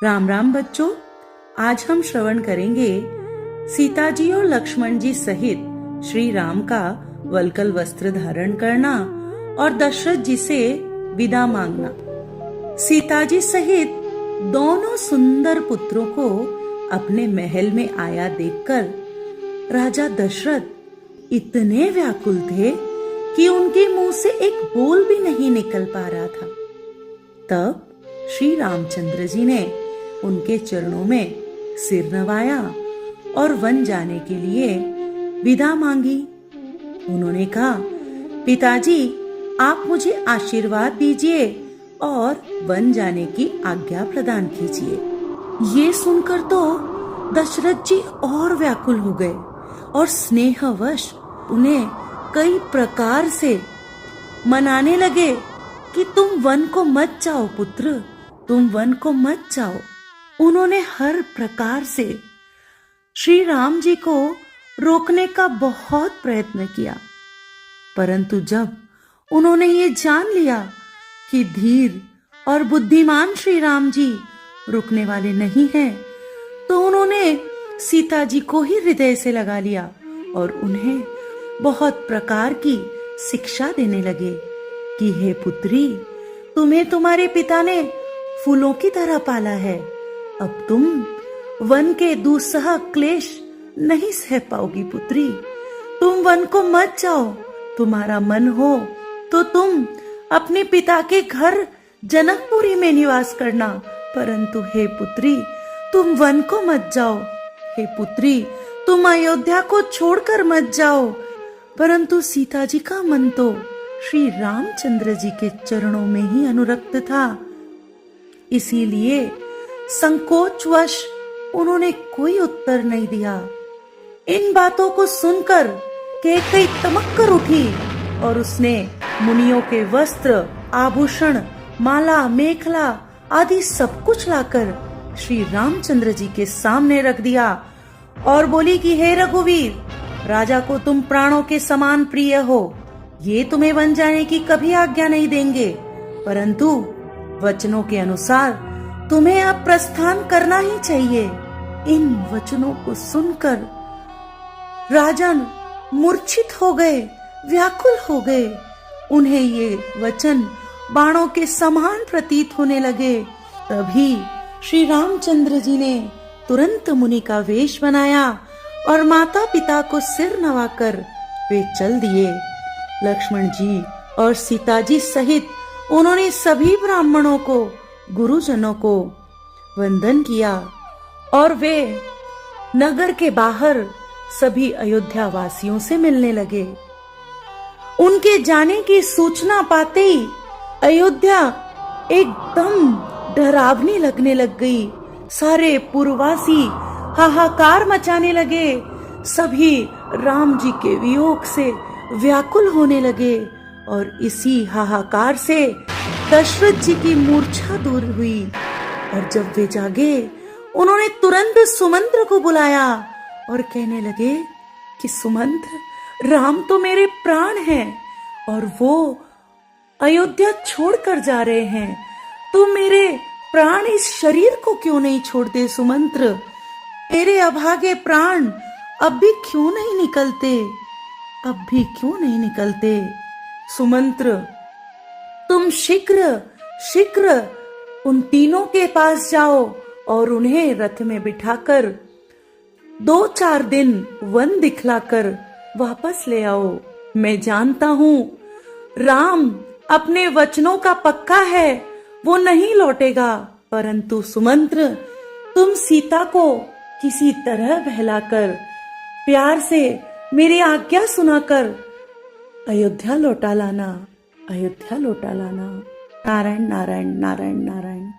राम राम बच्चों, आज हम श्रवण करेंगे सीता जी और लक्ष्मण जी सहित श्री राम का वल्कल वस्त्र धारण करना और दशरथ जी से विदा मांगना। सीता जी सहित दोनों सुंदर पुत्रों को अपने महल में आया देखकर राजा दशरथ इतने व्याकुल थे कि उनके मुंह से एक बोल भी नहीं निकल पा रहा था। तब श्री रामचंद्र जी ने उनके चरणों में सिर नवाया और वन जाने के लिए विदा मांगी। उन्होंने कहा, पिताजी आप मुझे आशीर्वाद दीजिए और वन जाने की आज्ञा प्रदान कीजिए। ये सुनकर तो दशरथ जी और व्याकुल हो गए और स्नेहवश उन्हें कई प्रकार से मनाने लगे कि तुम वन को मत जाओ पुत्र, तुम वन को मत जाओ। उन्होंने हर प्रकार से श्री राम जी को रोकने का बहुत प्रयत्न किया, परंतु जब उन्होंने ये जान लिया कि धीर और बुद्धिमान श्री राम जी रुकने वाले नहीं हैं, तो उन्होंने सीता जी को ही हृदय से लगा लिया और उन्हें बहुत प्रकार की शिक्षा देने लगे कि हे पुत्री, तुम्हें तुम्हारे पिता ने फूलों की तरह पाला है, अब तुम वन के दुस्सह क्लेश नहीं सह पाओगी पुत्री। तुम वन को मत जाओ, तुम्हारा मन हो तो तुम अपने पिता के घर जनकपुरी में निवास करना, परंतु हे पुत्री तुम वन को मत जाओ। हे पुत्री तुम अयोध्या को छोड़कर मत जाओ। परंतु सीता जी का मन तो श्री रामचंद्र जी के चरणों में ही अनुरक्त था, इसीलिए संकोचवश उन्होंने कोई उत्तर नहीं दिया। इन बातों को सुनकर कैकेयी तमक कर उठी और उसने मुनियों के वस्त्र, आभूषण, माला, मेखला आदि सब कुछ लाकर श्री रामचंद्र जी के सामने रख दिया और बोली कि हे रघुवीर, राजा को तुम प्राणों के समान प्रिय हो, ये तुम्हें वन जाने की कभी आज्ञा नहीं देंगे, परंतु वचनों के अनुसार तुम्हें अब प्रस्थान करना ही चाहिए। इन वचनों को सुनकर राजन मूर्छित हो गए, व्याकुल हो गए। उन्हें ये वचन बाणों के समान प्रतीत होने लगे। तभी श्री रामचंद्र जी ने तुरंत मुनि का वेश बनाया और माता पिता को सिर नवाकर वे चल दिए। लक्ष्मण जी और सीता जी सहित उन्होंने सभी ब्राह्मणों को, गुरुजनों को वंदन किया और वे नगर के बाहर सभी अयोध्या वासियों से मिलने लगे। उनके जाने की सूचना पाते ही अयोध्या एकदम डरावनी लगने लग गई। सारे पुरवासी हाहाकार मचाने लगे, सभी राम जी के वियोग से व्याकुल होने लगे और इसी हाहाकार से दशरथ जी की मूर्छा दूर हुई। और जब वे जागे, उन्होंने तुरंत सुमंत्र को बुलाया और कहने लगे कि सुमंत्र, राम तो मेरे प्राण हैं और वो अयोध्या छोड़कर जा रहे हैं, तुम मेरे प्राण इस शरीर को क्यों नहीं छोड़ते सुमंत्र? मेरे अभागे प्राण अब भी क्यों नहीं निकलते, अब भी क्यों नहीं निकलते? सुमंत्र, तुम शीघ्र शीघ्र उन तीनों के पास जाओ और उन्हें रथ में बिठाकर 2-4 दिन वन दिखलाकर वापस ले आओ। मैं जानता हूं राम अपने वचनों का पक्का है, वो नहीं लौटेगा, परंतु सुमंत्र तुम सीता को किसी तरह बहलाकर प्यार से मेरी आज्ञा सुनाकर अयोध्या लौटा लाना, अयोध्या लौटा लाना। नारायण नारायण नारायण नारायण।